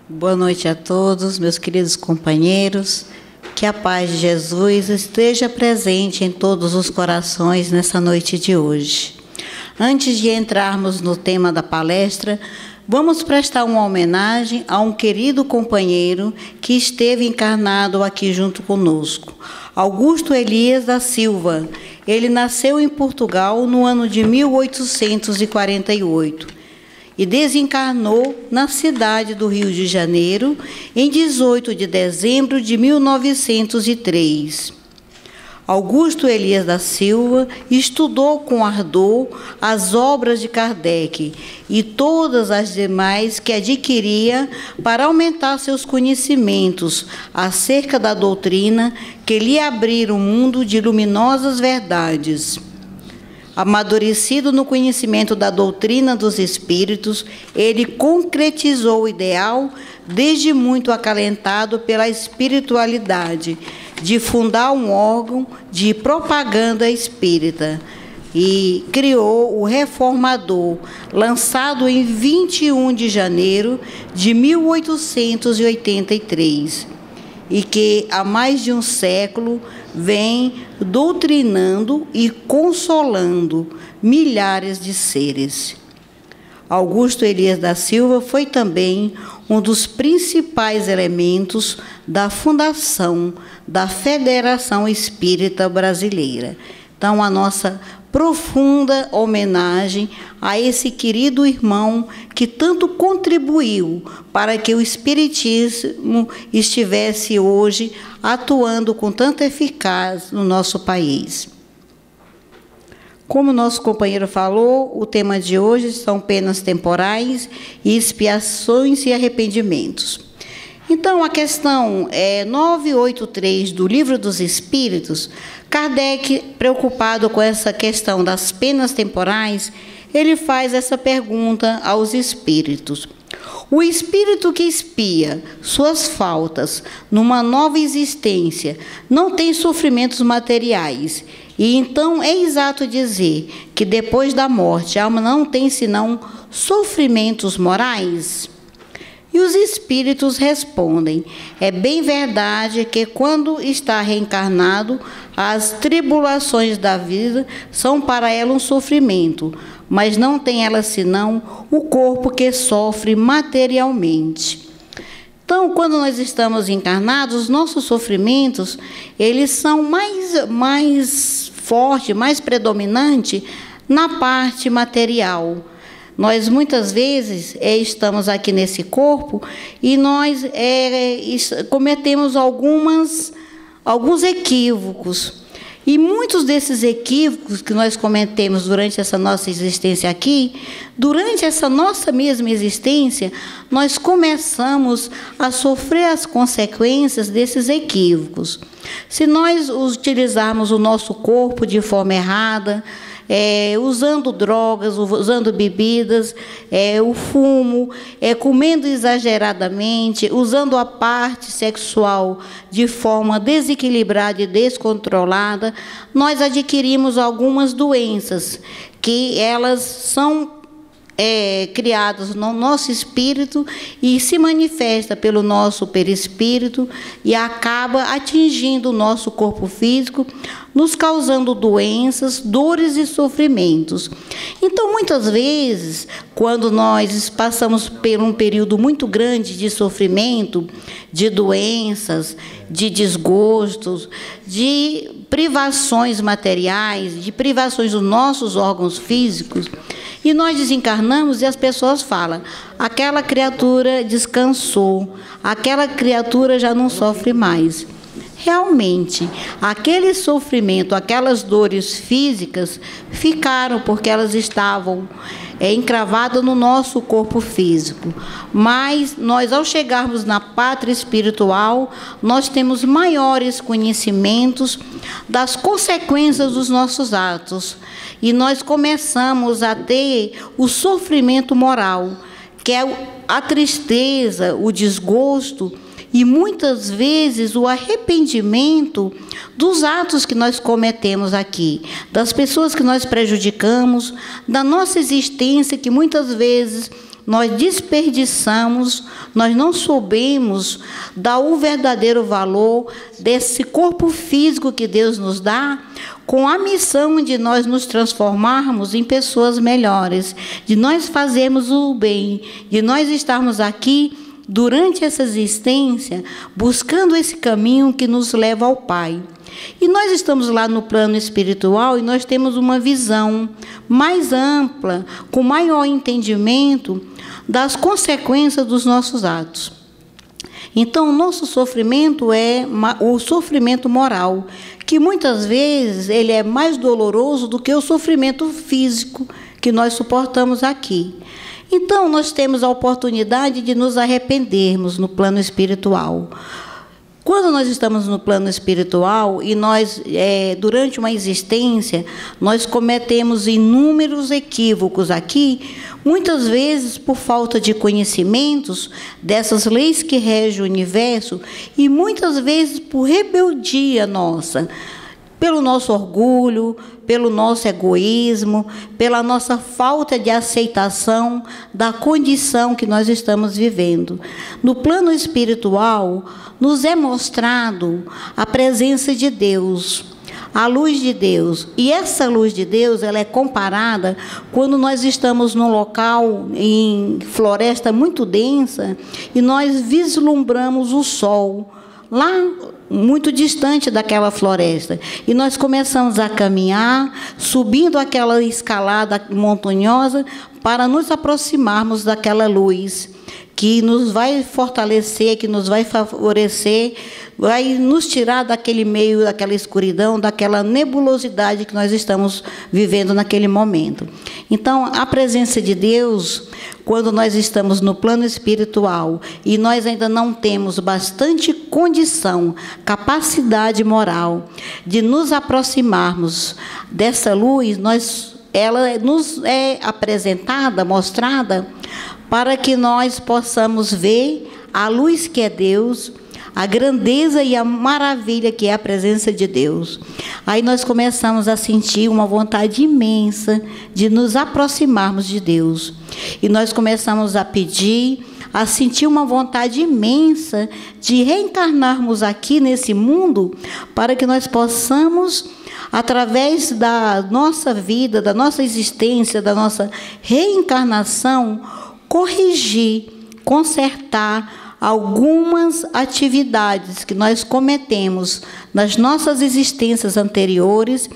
Boa noite a todos, meus queridos companheiros. Que a paz de Jesus esteja presente em todos os corações nessa noite de hoje. Antes de entrarmos no tema da palestra, vamos prestar uma homenagem a um querido companheiro que esteve encarnado aqui junto conosco, Augusto Elias da Silva. Ele nasceu em Portugal no ano de 1848 e desencarnou na cidade do Rio de Janeiro em 18 de dezembro de 1903. Augusto Elias da Silva estudou com ardor as obras de Kardec e todas as demais que adquiria para aumentar seus conhecimentos acerca da doutrina que lhe abrira um mundo de luminosas verdades. Amadurecido no conhecimento da doutrina dos espíritos, ele concretizou o ideal, desde muito acalentado pela espiritualidade, de fundar um órgão de propaganda espírita, e criou o Reformador, lançado em 21 de janeiro de 1883, e que há mais de um século vem doutrinando e consolando milhares de seres. Augusto Elias da Silva foi também um dos principais elementos da fundação da Federação Espírita Brasileira. Então, a nossa profunda homenagem a esse querido irmão que tanto contribuiu para que o Espiritismo estivesse hoje atuando com tanta eficácia no nosso país. Como nosso companheiro falou, o tema de hoje são penas temporais e expiações e arrependimentos. Então, a questão 983 do Livro dos Espíritos, Kardec, preocupado com essa questão das penas temporais, ele faz essa pergunta aos espíritos. O espírito que expia suas faltas numa nova existência não tem sofrimentos materiais, e então é exato dizer que depois da morte a alma não tem senão sofrimentos morais? E os espíritos respondem: é bem verdade que quando está reencarnado, as tribulações da vida são para ela um sofrimento, mas não tem ela senão o corpo que sofre materialmente. Então, quando nós estamos encarnados, os nossos sofrimentos, eles são mais fortes, mais predominantes na parte material. Nós, muitas vezes, estamos aqui nesse corpo e nós cometemos alguns equívocos. E muitos desses equívocos que nós cometemos durante essa nossa existência aqui, durante essa nossa mesma existência, nós começamos a sofrer as consequências desses equívocos. Se nós utilizarmos o nosso corpo de forma errada, usando drogas, usando bebidas, o fumo, comendo exageradamente, usando a parte sexual de forma desequilibrada e descontrolada, nós adquirimos algumas doenças que elas são criadas no nosso espírito e se manifesta pelo nosso perispírito e acaba atingindo o nosso corpo físico, nos causando doenças, dores e sofrimentos. Então, muitas vezes, quando nós passamos por um período muito grande de sofrimento, de doenças, de desgostos, de privações materiais, de privações dos nossos órgãos físicos, e nós desencarnamos e as pessoas falam: aquela criatura descansou, aquela criatura já não sofre mais. Realmente, aquele sofrimento, aquelas dores físicas ficaram porque elas estavam encravadas no nosso corpo físico. Mas nós, ao chegarmos na pátria espiritual, nós temos maiores conhecimentos das consequências dos nossos atos. E nós começamos a ter o sofrimento moral, que é a tristeza, o desgosto e muitas vezes o arrependimento dos atos que nós cometemos aqui, das pessoas que nós prejudicamos, da nossa existência que muitas vezes nós desperdiçamos, nós não soubemos dar o verdadeiro valor desse corpo físico que Deus nos dá, com a missão de nós nos transformarmos em pessoas melhores, de nós fazermos o bem, de nós estarmos aqui durante essa existência, buscando esse caminho que nos leva ao Pai. E nós estamos lá no plano espiritual e nós temos uma visão mais ampla, com maior entendimento das consequências dos nossos atos. Então, o nosso sofrimento é o sofrimento moral, que muitas vezes ele é mais doloroso do que o sofrimento físico que nós suportamos aqui. Então, nós temos a oportunidade de nos arrependermos no plano espiritual. Quando nós estamos no plano espiritual e nós, durante uma existência, nós cometemos inúmeros equívocos aqui, muitas vezes por falta de conhecimentos dessas leis que regem o universo e muitas vezes por rebeldia nossa, pelo nosso orgulho, pelo nosso egoísmo, pela nossa falta de aceitação da condição que nós estamos vivendo. No plano espiritual, nos é mostrado a presença de Deus, a luz de Deus. E essa luz de Deus, ela é comparada quando nós estamos num local em floresta muito densa e nós vislumbramos o sol lá muito distante daquela floresta. E nós começamos a caminhar, subindo aquela escalada montanhosa para nos aproximarmos daquela luz que nos vai fortalecer, que nos vai favorecer, vai nos tirar daquele meio, daquela escuridão, daquela nebulosidade que nós estamos vivendo naquele momento. Então, a presença de Deus, quando nós estamos no plano espiritual e nós ainda não temos bastante condição, capacidade moral de nos aproximarmos dessa luz, ela nos é apresentada, mostrada, para que nós possamos ver a luz que é Deus, a grandeza e a maravilha que é a presença de Deus. Aí nós começamos a sentir uma vontade imensa de nos aproximarmos de Deus. E nós começamos a pedir, a sentir uma vontade imensa de reencarnarmos aqui nesse mundo, para que nós possamos, através da nossa vida, da nossa existência, da nossa reencarnação, corrigir, consertar algumas atividades que nós cometemos nas nossas existências anteriores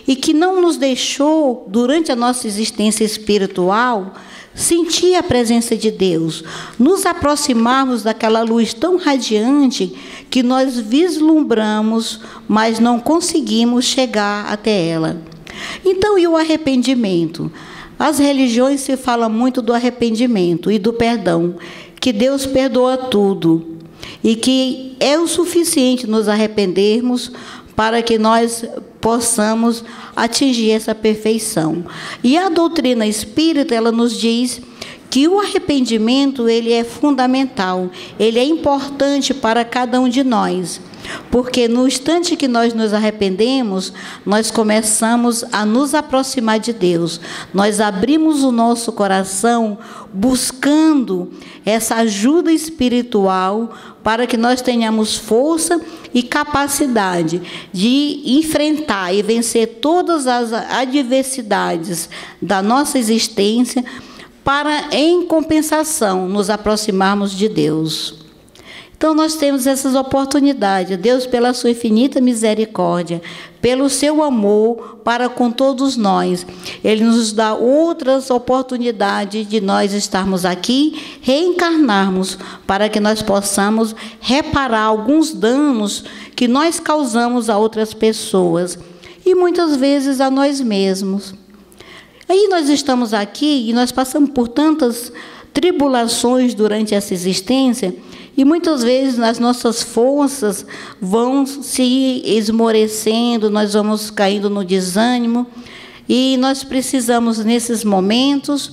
e que não nos deixou, durante a nossa existência espiritual, sentir a presença de Deus, nos aproximarmos daquela luz tão radiante que nós vislumbramos, mas não conseguimos chegar até ela. Então, e o arrependimento? As religiões se fala muito do arrependimento e do perdão, que Deus perdoa tudo e que é o suficiente nos arrependermos para que nós possamos atingir essa perfeição. E a doutrina espírita, ela nos diz que o arrependimento, ele é fundamental, ele é importante para cada um de nós. Porque no instante que nós nos arrependemos, nós começamos a nos aproximar de Deus. Nós abrimos o nosso coração buscando essa ajuda espiritual para que nós tenhamos força e capacidade de enfrentar e vencer todas as adversidades da nossa existência para, em compensação, nos aproximarmos de Deus. Então, nós temos essas oportunidades. Deus, pela sua infinita misericórdia, pelo seu amor para com todos nós, Ele nos dá outras oportunidades de nós estarmos aqui, reencarnarmos, para que nós possamos reparar alguns danos que nós causamos a outras pessoas e muitas vezes a nós mesmos. Aí nós estamos aqui e nós passamos por tantas tribulações durante essa existência. E muitas vezes as nossas forças vão se esmorecendo, nós vamos caindo no desânimo. E nós precisamos, nesses momentos,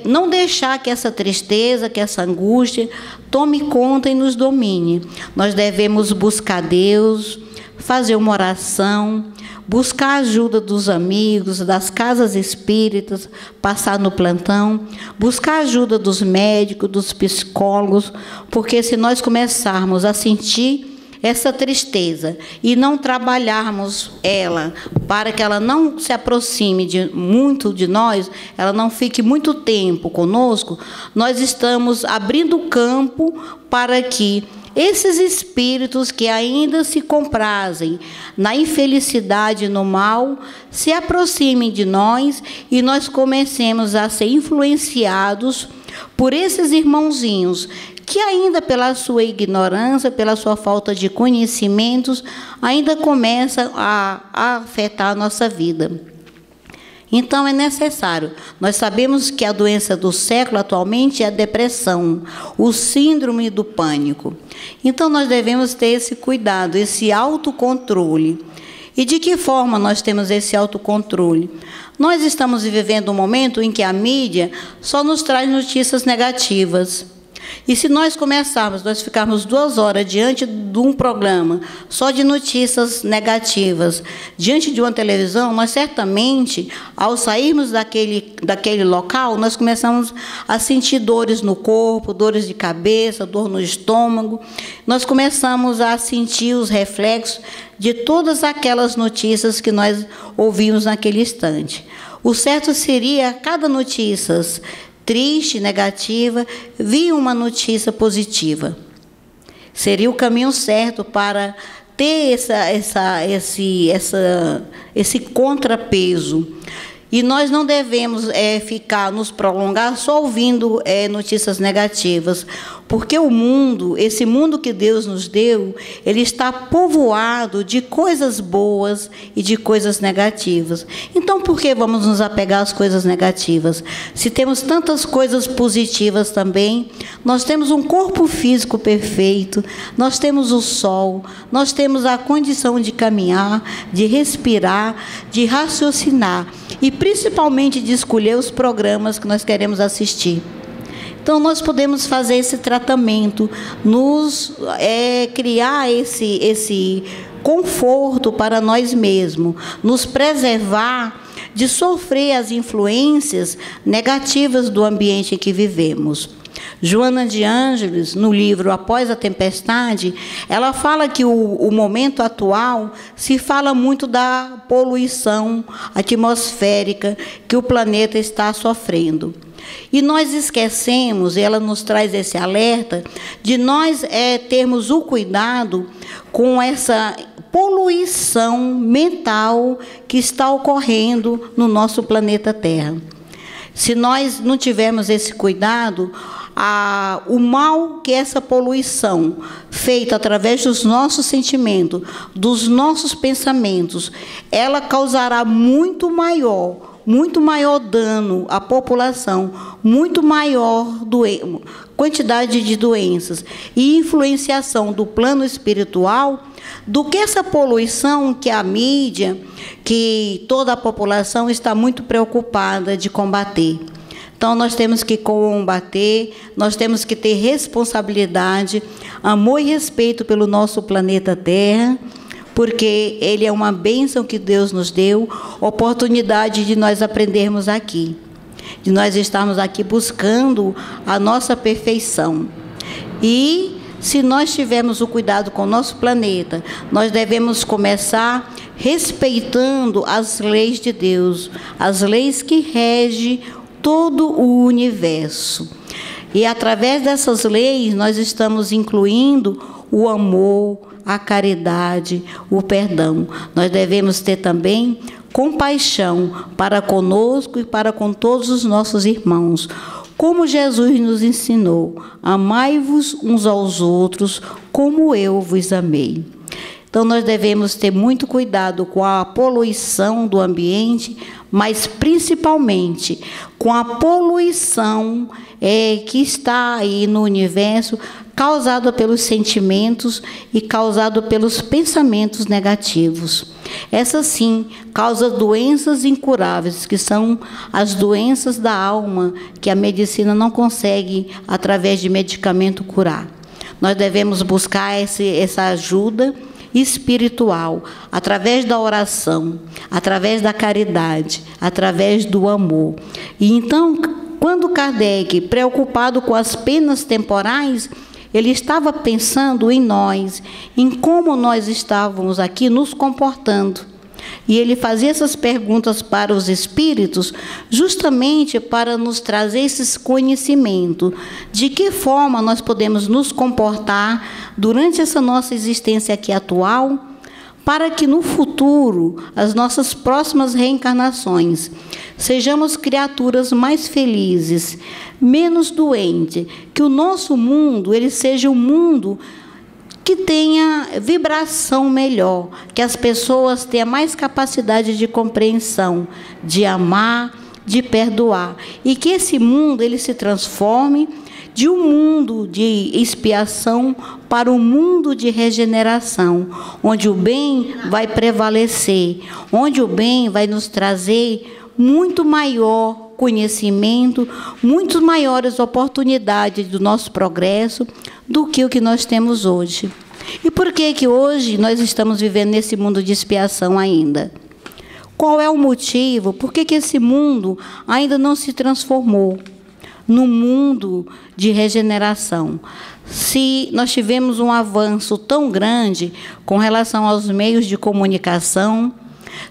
não deixar que essa tristeza, que essa angústia tome conta e nos domine. Nós devemos buscar Deus, fazer uma oração, buscar a ajuda dos amigos, das casas espíritas, passar no plantão, buscar a ajuda dos médicos, dos psicólogos, porque se nós começarmos a sentir essa tristeza e não trabalharmos ela para que ela não se aproxime muito de nós, ela não fique muito tempo conosco, nós estamos abrindo campo para que esses espíritos que ainda se comprazem na infelicidade e no mal se aproximem de nós e nós comecemos a ser influenciados por esses irmãozinhos que ainda pela sua ignorância, pela sua falta de conhecimentos, ainda começam a afetar a nossa vida. Então, é necessário. Nós sabemos que a doença do século atualmente é a depressão, o síndrome do pânico. Então, nós devemos ter esse cuidado, esse autocontrole. E de que forma nós temos esse autocontrole? Nós estamos vivendo um momento em que a mídia só nos traz notícias negativas. E se nós ficarmos 2 horas diante de um programa só de notícias negativas, diante de uma televisão, nós certamente, ao sairmos daquele local, nós começamos a sentir dores no corpo, dores de cabeça, dor no estômago. Nós começamos a sentir os reflexos de todas aquelas notícias que nós ouvimos naquele instante. O certo seria, cada notícia triste, negativa, vir uma notícia positiva. Seria o caminho certo para ter esse contrapeso. E nós não devemos nos prolongar só ouvindo notícias negativas, porque o mundo, esse mundo que Deus nos deu, ele está povoado de coisas boas e de coisas negativas. Então, por que vamos nos apegar às coisas negativas? Se temos tantas coisas positivas também, nós temos um corpo físico perfeito, nós temos o sol, nós temos a condição de caminhar, de respirar, de raciocinar e principalmente de escolher os programas que nós queremos assistir. Então, nós podemos fazer esse tratamento, criar esse conforto para nós mesmos, nos preservar de sofrer as influências negativas do ambiente em que vivemos. Joana de Ângeles, no livro Após a Tempestade, ela fala que o momento atual se fala muito da poluição atmosférica que o planeta está sofrendo. E nós esquecemos, ela nos traz esse alerta, de nós termos o cuidado com essa poluição mental que está ocorrendo no nosso planeta Terra. Se nós não tivermos esse cuidado, o mal que essa poluição, feita através dos nossos sentimentos, dos nossos pensamentos, ela causará muito maior dano à população, muito maior quantidade de doenças e influenciação do plano espiritual do que essa poluição que a mídia, que toda a população está muito preocupada de combater. Então, nós temos que combater, nós temos que ter responsabilidade, amor e respeito pelo nosso planeta Terra, porque ele é uma bênção que Deus nos deu, oportunidade de nós aprendermos aqui, de nós estarmos aqui buscando a nossa perfeição. E, se nós tivermos o cuidado com o nosso planeta, nós devemos começar respeitando as leis de Deus, as leis que regem todo o universo. E, através dessas leis, nós estamos incluindo o amor, a caridade, o perdão. Nós devemos ter também compaixão para conosco e para com todos os nossos irmãos. Como Jesus nos ensinou, amai-vos uns aos outros, como eu vos amei. Então, nós devemos ter muito cuidado com a poluição do ambiente, mas principalmente com a poluição que está aí no universo, causado pelos sentimentos e causado pelos pensamentos negativos. Essa sim causa doenças incuráveis, que são as doenças da alma, que a medicina não consegue, através de medicamento, curar. Nós devemos buscar essa ajuda espiritual, através da oração, através da caridade, através do amor. E então, quando Kardec, preocupado com as penas temporais, ele estava pensando em nós, em como nós estávamos aqui nos comportando. E ele fazia essas perguntas para os espíritos, justamente para nos trazer esse conhecimento de que forma nós podemos nos comportar durante essa nossa existência aqui atual, para que no futuro, as nossas próximas reencarnações, sejamos criaturas mais felizes, menos doentes, que o nosso mundo ele seja um mundo que tenha vibração melhor, que as pessoas tenham mais capacidade de compreensão, de amar, de perdoar, e que esse mundo ele se transforme de um mundo de expiação para um mundo de regeneração, onde o bem vai prevalecer, onde o bem vai nos trazer muito maior conhecimento, muito maiores oportunidades do nosso progresso do que o que nós temos hoje. E por que hoje nós estamos vivendo nesse mundo de expiação ainda? Qual é o motivo? Por que esse mundo ainda não se transformou no mundo de regeneração? Se nós tivemos um avanço tão grande com relação aos meios de comunicação,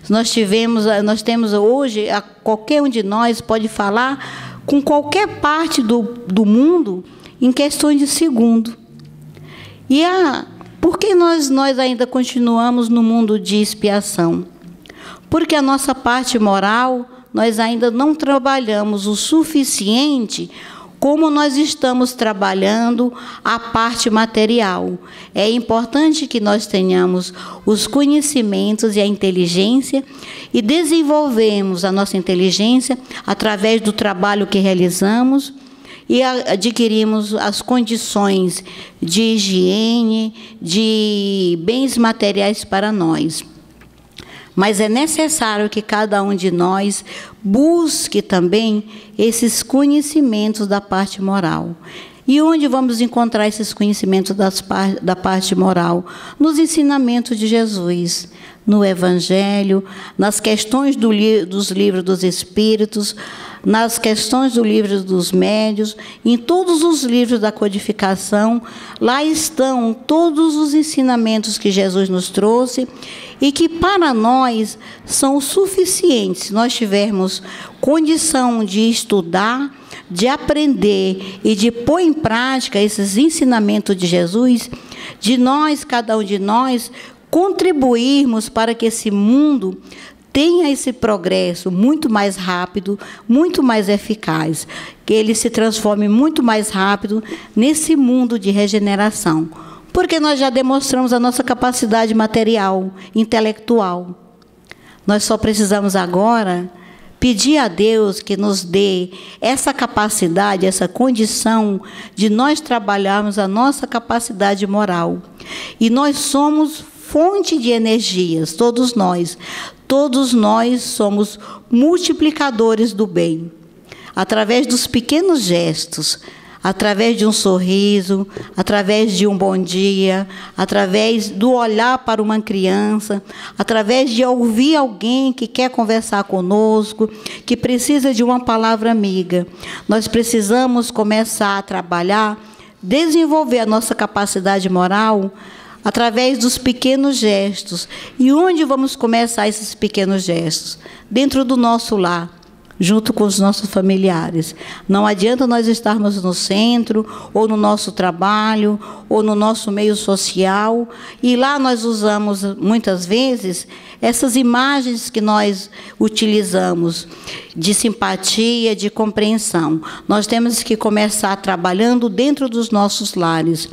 nós temos hoje, qualquer um de nós pode falar com qualquer parte do mundo em questões de segundo. E por que nós ainda continuamos no mundo de expiação? Porque a nossa parte moral, nós ainda não trabalhamos o suficiente como nós estamos trabalhando a parte material. É importante que nós tenhamos os conhecimentos e a inteligência e desenvolvemos a nossa inteligência através do trabalho que realizamos e adquirimos as condições de higiene, de bens materiais para nós. Mas é necessário que cada um de nós busque também esses conhecimentos da parte moral. E onde vamos encontrar esses conhecimentos da parte moral? Nos ensinamentos de Jesus, no Evangelho, nas questões dos livros dos Espíritos, nas questões do livro dos médiuns, em todos os livros da codificação, lá estão todos os ensinamentos que Jesus nos trouxe e que para nós são suficientes, se nós tivermos condição de estudar, de aprender e de pôr em prática esses ensinamentos de Jesus, de nós, cada um de nós, contribuirmos para que esse mundo tenha esse progresso muito mais rápido, muito mais eficaz, que ele se transforme muito mais rápido nesse mundo de regeneração. Porque nós já demonstramos a nossa capacidade material, intelectual. Nós só precisamos agora pedir a Deus que nos dê essa capacidade, essa condição de nós trabalharmos a nossa capacidade moral. E nós somos fonte de energias, todos nós. Todos nós somos multiplicadores do bem. Através dos pequenos gestos, através de um sorriso, através de um bom dia, através do olhar para uma criança, através de ouvir alguém que quer conversar conosco, que precisa de uma palavra amiga. Nós precisamos começar a trabalhar, desenvolver a nossa capacidade moral através dos pequenos gestos. E onde vamos começar esses pequenos gestos? Dentro do nosso lar, junto com os nossos familiares. Não adianta nós estarmos no centro, ou no nosso trabalho, ou no nosso meio social, e lá nós usamos, muitas vezes, essas imagens que nós utilizamos, de simpatia, de compreensão. Nós temos que começar trabalhando dentro dos nossos lares,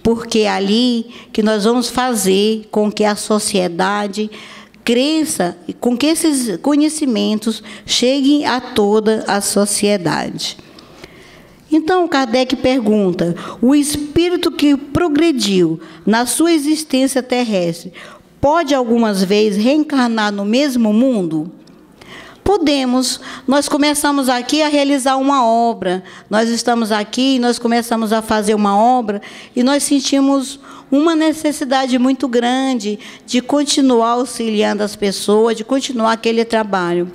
porque é ali que nós vamos fazer com que a sociedade cresça e com que esses conhecimentos cheguem a toda a sociedade. Então, Kardec pergunta: o espírito que progrediu na sua existência terrestre pode algumas vezes reencarnar no mesmo mundo? Podemos. Nós começamos aqui a realizar uma obra. Nós estamos aqui, nós começamos a fazer uma obra e nós sentimos uma necessidade muito grande de continuar auxiliando as pessoas, de continuar aquele trabalho.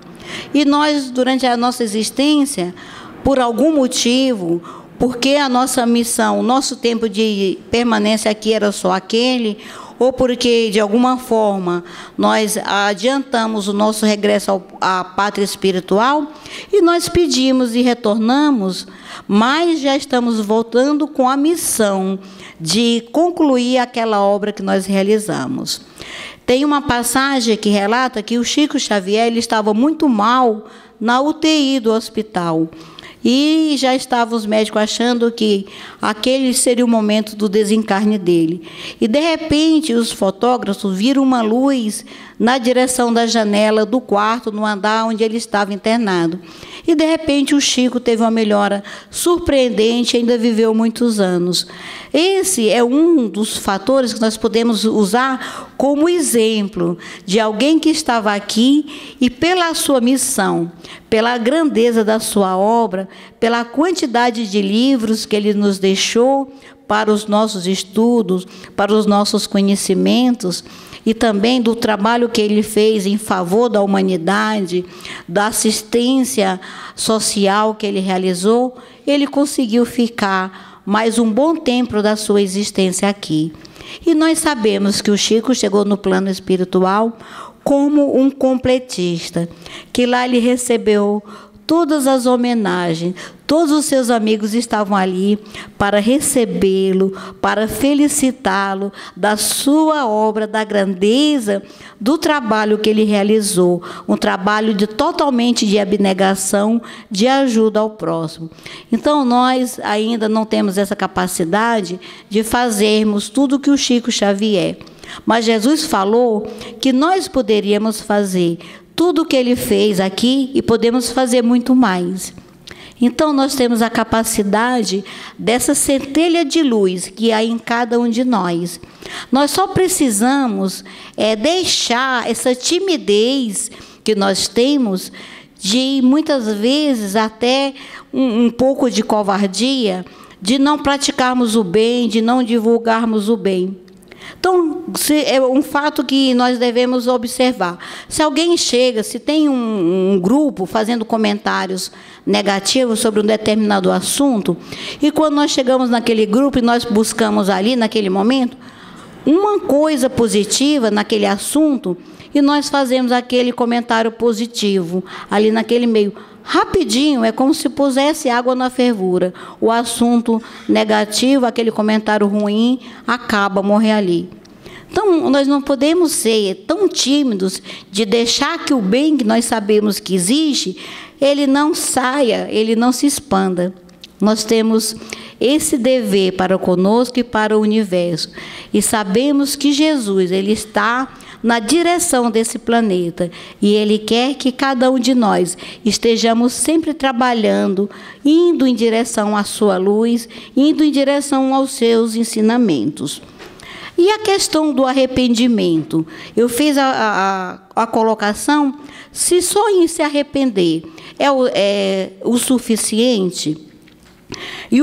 E nós, durante a nossa existência, por algum motivo, porque a nossa missão, o nosso tempo de permanência aqui era só aquele, ou porque, de alguma forma, nós adiantamos o nosso regresso à pátria espiritual, e nós pedimos e retornamos, mas já estamos voltando com a missão de concluir aquela obra que nós realizamos. Tem uma passagem que relata que o Chico Xavier ele estava muito mal na UTI do hospital. E já estavam os médicos achando que aquele seria o momento do desencarne dele. E, de repente, os fotógrafos viram uma luz na direção da janela do quarto, no andar onde ele estava internado. E, de repente, o Chico teve uma melhora surpreendente e ainda viveu muitos anos. Esse é um dos fatores que nós podemos usar como exemplo de alguém que estava aqui e, pela sua missão, pela grandeza da sua obra, pela quantidade de livros que ele nos deixou para os nossos estudos, para os nossos conhecimentos, e também do trabalho que ele fez em favor da humanidade, da assistência social que ele realizou, ele conseguiu ficar mais um bom tempo da sua existência aqui. E nós sabemos que o Chico chegou no plano espiritual como um completista, que lá ele recebeu todas as homenagens, todos os seus amigos estavam ali para recebê-lo, para felicitá-lo da sua obra, da grandeza do trabalho que ele realizou, um trabalho totalmente de abnegação, de ajuda ao próximo. Então, nós ainda não temos essa capacidade de fazermos tudo o que o Chico Xavier. Mas Jesus falou que nós poderíamos fazer tudo o que ele fez aqui e podemos fazer muito mais. Então, nós temos a capacidade dessa centelha de luz que há em cada um de nós. Nós só precisamos deixar essa timidez que nós temos, de muitas vezes até um pouco de covardia, de não praticarmos o bem, de não divulgarmos o bem. Então, é um fato que nós devemos observar. Se alguém chega, se tem um grupo fazendo comentários negativos sobre um determinado assunto, e quando nós chegamos naquele grupo e nós buscamos ali, naquele momento, uma coisa positiva naquele assunto, e nós fazemos aquele comentário positivo ali naquele meio, rapidinho, é como se pusesse água na fervura. O assunto negativo, aquele comentário ruim, acaba, morre ali. Então, nós não podemos ser tão tímidos de deixar que o bem que nós sabemos que existe, ele não saia, ele não se expanda. Nós temos esse dever para conosco e para o universo. E sabemos que Jesus, ele está na direção desse planeta. E ele quer que cada um de nós estejamos sempre trabalhando, indo em direção à sua luz, indo em direção aos seus ensinamentos. E a questão do arrependimento? Eu fiz a colocação, se só em se arrepender é o suficiente? E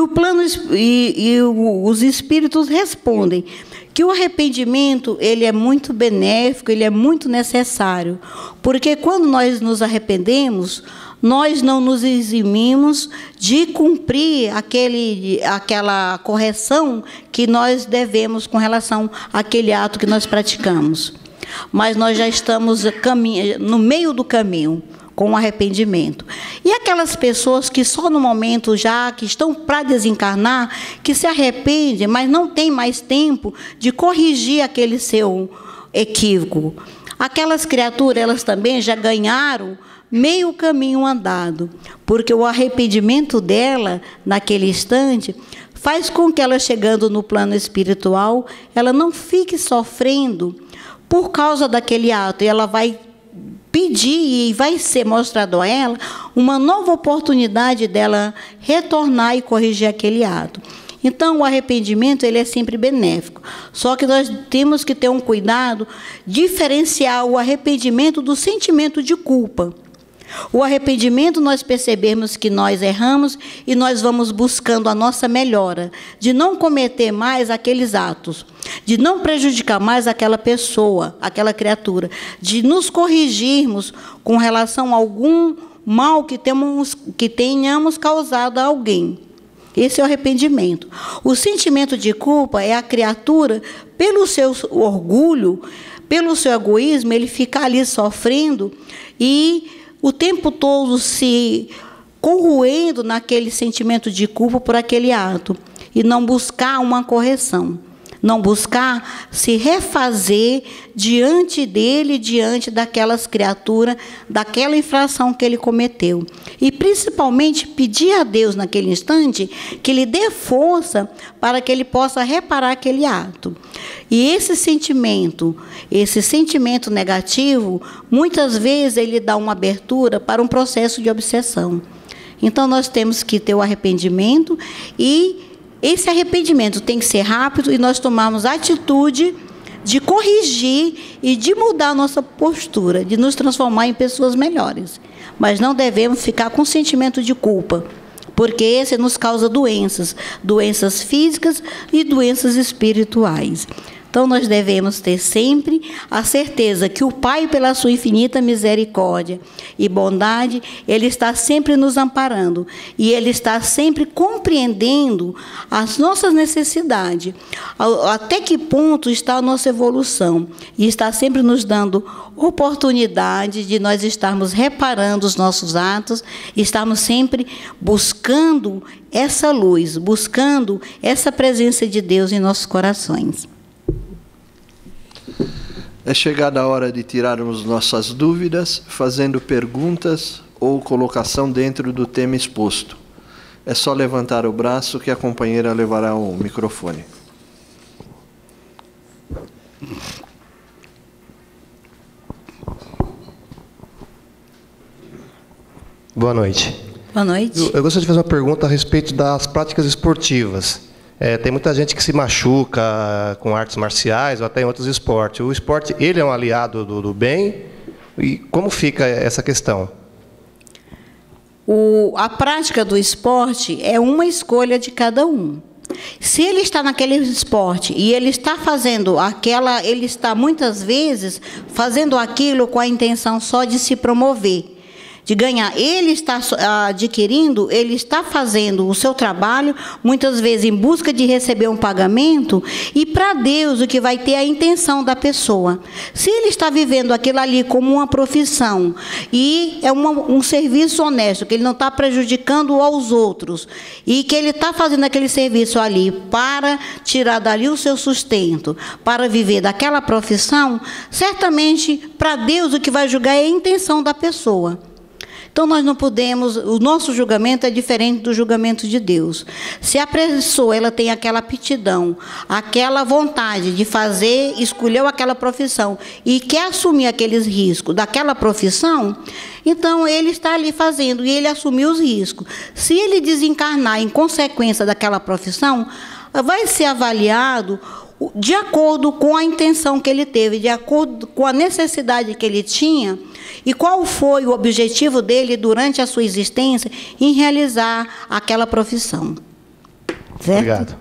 os espíritos respondem que o arrependimento ele é muito benéfico, ele é muito necessário, porque quando nós nos arrependemos, nós não nos eximimos de cumprir aquela correção que nós devemos com relação àquele ato que nós praticamos. Mas nós já estamos no meio do caminho, com o arrependimento. E aquelas pessoas que só no momento já, que estão para desencarnar, que se arrependem, mas não tem mais tempo de corrigir aquele seu equívoco. Aquelas criaturas, elas também já ganharam meio caminho andado, porque o arrependimento dela, naquele instante, faz com que ela, chegando no plano espiritual, ela não fique sofrendo por causa daquele ato, e ela vai pedir, e vai ser mostrado a ela uma nova oportunidade dela retornar e corrigir aquele ato. Então, o arrependimento, ele é sempre benéfico. Só que nós temos que ter um cuidado, diferenciar o arrependimento do sentimento de culpa. O arrependimento, nós percebemos que nós erramos e nós vamos buscando a nossa melhora, de não cometer mais aqueles atos, de não prejudicar mais aquela pessoa, aquela criatura, de nos corrigirmos com relação a algum mal que tenhamos causado a alguém. Esse é o arrependimento. O sentimento de culpa é a criatura, pelo seu orgulho, pelo seu egoísmo, ele fica ali sofrendo e o tempo todo se corroendo naquele sentimento de culpa por aquele ato, e não buscar uma correção, não buscar se refazer diante dele, diante daquelas criaturas, daquela infração que ele cometeu. E, principalmente, pedir a Deus, naquele instante, que lhe dê força para que ele possa reparar aquele ato. E esse sentimento negativo, muitas vezes ele dá uma abertura para um processo de obsessão. Então, nós temos que ter o arrependimento, e esse arrependimento tem que ser rápido, e nós tomarmos a atitude de corrigir e de mudar a nossa postura, de nos transformar em pessoas melhores. Mas não devemos ficar com sentimento de culpa, porque esse nos causa doenças físicas e doenças espirituais. Então, nós devemos ter sempre a certeza que o Pai, pela sua infinita misericórdia e bondade, Ele está sempre nos amparando, e Ele está sempre compreendendo as nossas necessidades, até que ponto está a nossa evolução, e está sempre nos dando oportunidade de nós estarmos reparando os nossos atos, e estarmos sempre buscando essa luz, buscando essa presença de Deus em nossos corações. É chegada a hora de tirarmos nossas dúvidas, fazendo perguntas ou colocação dentro do tema exposto. É só levantar o braço que a companheira levará o microfone. Boa noite. Boa noite. Eu gostaria de fazer uma pergunta a respeito das práticas esportivas. Tem muita gente que se machuca com artes marciais ou até em outros esportes. O esporte, ele é um aliado do bem? E como fica essa questão? A prática do esporte é uma escolha de cada um. Se ele está naquele esporte e ele está ele está muitas vezes fazendo aquilo com a intenção só de se promover, de ganhar. Ele está adquirindo, ele está fazendo o seu trabalho, muitas vezes em busca de receber um pagamento, e para Deus o que vai ter é a intenção da pessoa. Se ele está vivendo aquilo ali como uma profissão, e é um serviço honesto, que ele não está prejudicando aos outros, e que ele está fazendo aquele serviço ali para tirar dali o seu sustento, para viver daquela profissão, certamente para Deus o que vai julgar é a intenção da pessoa. Então, nós não podemos, o nosso julgamento é diferente do julgamento de Deus. Se a pessoa ela tem aquela aptidão, aquela vontade de fazer, escolheu aquela profissão e quer assumir aqueles riscos daquela profissão, então ele está ali fazendo e ele assumiu os riscos. Se ele desencarnar em consequência daquela profissão, vai ser avaliado de acordo com a intenção que ele teve, de acordo com a necessidade que ele tinha, e qual foi o objetivo dele durante a sua existência em realizar aquela profissão. Certo? Obrigado.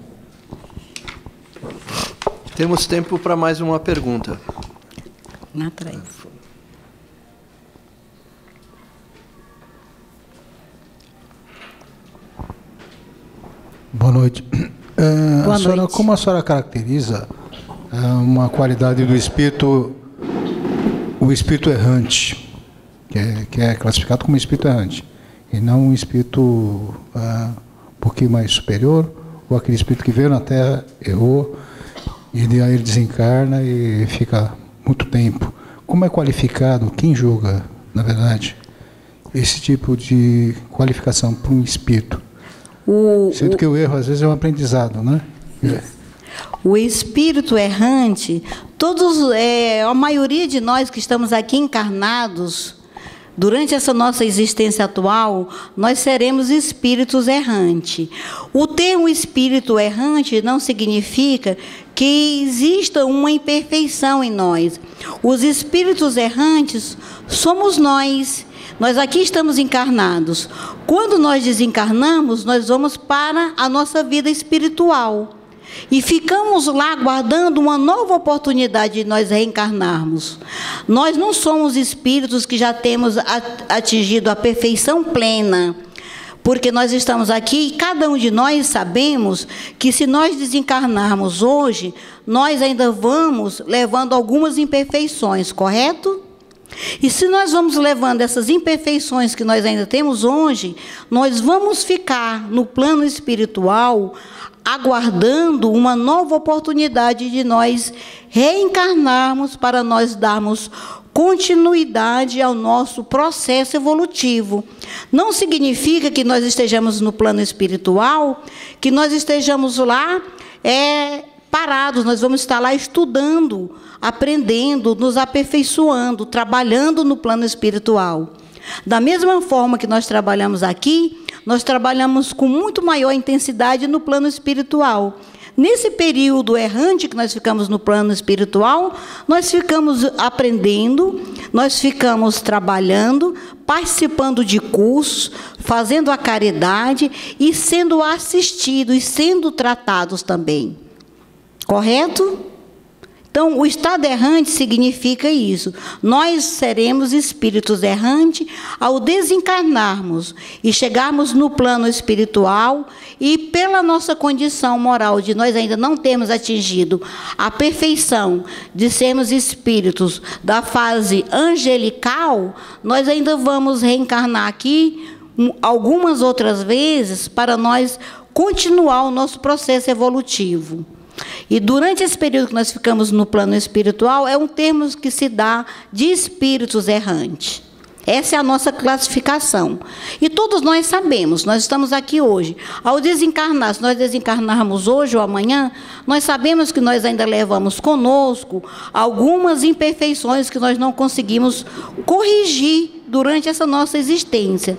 Temos tempo para mais uma pergunta. Lá atrás. Boa noite. Boa noite. Como a senhora caracteriza uma qualidade do espírito, o espírito errante, que é classificado como espírito errante, e não um espírito um pouquinho mais superior, ou aquele espírito que veio na Terra, errou, e aí ele desencarna e fica muito tempo. Como é qualificado, quem julga, na verdade, esse tipo de qualificação para um espírito? Sendo que o erro, às vezes, é um aprendizado, né? O espírito errante, a maioria de nós que estamos aqui encarnados, durante essa nossa existência atual, nós seremos espíritos errantes. O termo espírito errante não significa que exista uma imperfeição em nós. Os espíritos errantes somos nós. Nós aqui estamos encarnados. Quando nós desencarnamos, nós vamos para a nossa vida espiritual. E ficamos lá aguardando uma nova oportunidade de nós reencarnarmos. Nós não somos espíritos que já temos atingido a perfeição plena, porque nós estamos aqui e cada um de nós sabemos que se nós desencarnarmos hoje, nós ainda vamos levando algumas imperfeições, correto? E se nós vamos levando essas imperfeições que nós ainda temos hoje, nós vamos ficar no plano espiritual aguardando uma nova oportunidade de nós reencarnarmos para nós darmos continuidade ao nosso processo evolutivo. Não significa que nós estejamos no plano espiritual, que nós estejamos lá parados, nós vamos estar lá estudando, aprendendo, nos aperfeiçoando, trabalhando no plano espiritual. Da mesma forma que nós trabalhamos aqui, nós trabalhamos com muito maior intensidade no plano espiritual. Nesse período errante que nós ficamos no plano espiritual, nós ficamos aprendendo, nós ficamos trabalhando, participando de cursos, fazendo a caridade e sendo assistidos e sendo tratados também. Correto? Então, o estado errante significa isso. Nós seremos espíritos errantes ao desencarnarmos e chegarmos no plano espiritual e pela nossa condição moral de nós ainda não termos atingido a perfeição de sermos espíritos da fase angelical, nós ainda vamos reencarnar aqui algumas outras vezes para nós continuar o nosso processo evolutivo. E durante esse período que nós ficamos no plano espiritual, é um termo que se dá de espíritos errantes. Essa é a nossa classificação. E todos nós sabemos, nós estamos aqui hoje. Ao desencarnar, se nós desencarnarmos hoje ou amanhã, nós sabemos que nós ainda levamos conosco algumas imperfeições que nós não conseguimos corrigir durante essa nossa existência.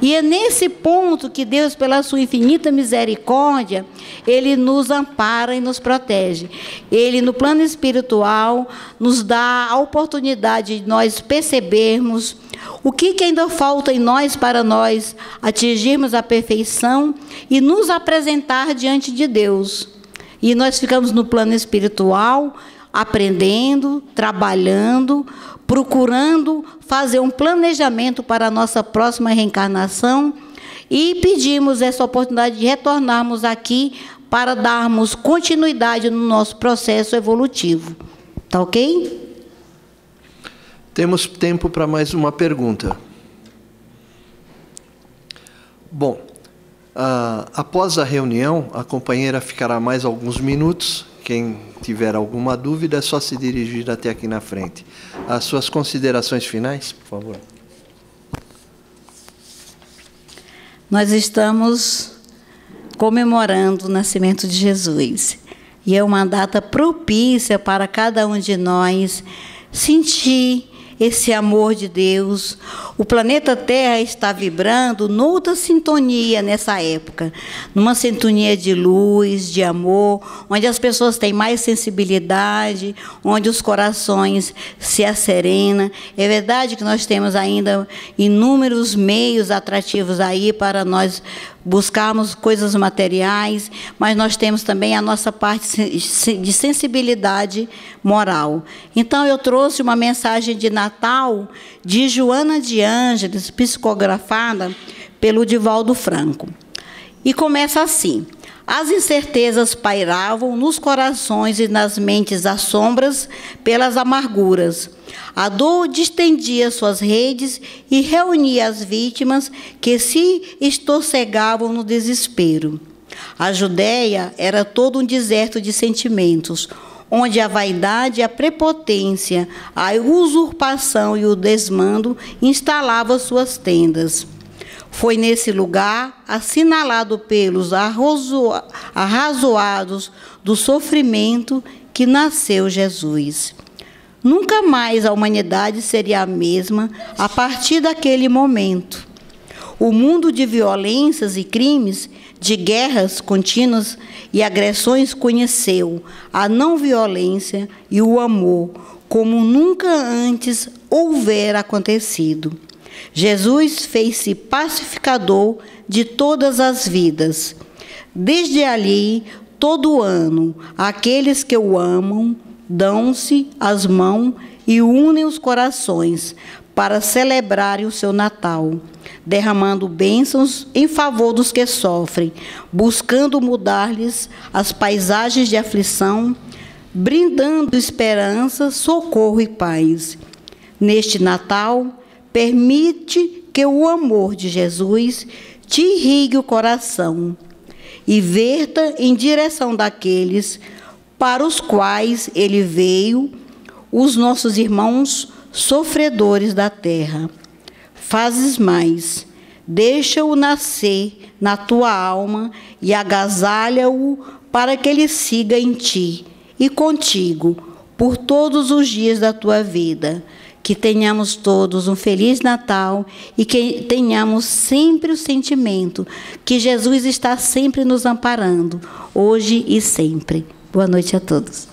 E é nesse ponto que Deus, pela sua infinita misericórdia, Ele nos ampara e nos protege. Ele, no plano espiritual, nos dá a oportunidade de nós percebermos o que ainda falta em nós para nós atingirmos a perfeição e nos apresentar diante de Deus. E nós ficamos no plano espiritual, aprendendo, trabalhando, procurando fazer um planejamento para a nossa próxima reencarnação e pedimos essa oportunidade de retornarmos aqui para darmos continuidade no nosso processo evolutivo. Tá ok? Temos tempo para mais uma pergunta. Bom, após a reunião, a companheira ficará mais alguns minutos. Quem tiver alguma dúvida, é só se dirigir até aqui na frente. As suas considerações finais, por favor. Nós estamos comemorando o nascimento de Jesus. E é uma data propícia para cada um de nós sentir esse amor de Deus. O planeta Terra está vibrando noutra sintonia nessa época, numa sintonia de luz, de amor, onde as pessoas têm mais sensibilidade, onde os corações se asserenam. É verdade que nós temos ainda inúmeros meios atrativos aí para nós buscarmos coisas materiais, mas nós temos também a nossa parte de sensibilidade moral. Então, eu trouxe uma mensagem de Natal de Joana de Ângeles, psicografada pelo Divaldo Franco. E começa assim: as incertezas pairavam nos corações e nas mentes as sombras pelas amarguras. A dor distendia suas redes e reunia as vítimas que se estorcegavam no desespero. A Judéia era todo um deserto de sentimentos, onde a vaidade e a prepotência, a usurpação e o desmando instalavam suas tendas. Foi nesse lugar, assinalado pelos arrazoados do sofrimento, que nasceu Jesus. Nunca mais a humanidade seria a mesma a partir daquele momento. O mundo de violências e crimes, de guerras contínuas e agressões conheceu a não violência e o amor como nunca antes houvera acontecido. Jesus fez-se pacificador de todas as vidas. Desde ali, todo ano, aqueles que o amam dão-se as mãos e unem os corações para celebrarem o seu Natal, derramando bênçãos em favor dos que sofrem, buscando mudar-lhes as paisagens de aflição, brindando esperança, socorro e paz. Neste Natal, permite que o amor de Jesus te irrigue o coração e verta em direção daqueles para os quais ele veio, os nossos irmãos sofredores da terra. Fazes mais, deixa-o nascer na tua alma e agasalha-o para que ele siga em ti e contigo por todos os dias da tua vida. Que tenhamos todos um Feliz Natal e que tenhamos sempre o sentimento que Jesus está sempre nos amparando, hoje e sempre. Boa noite a todos.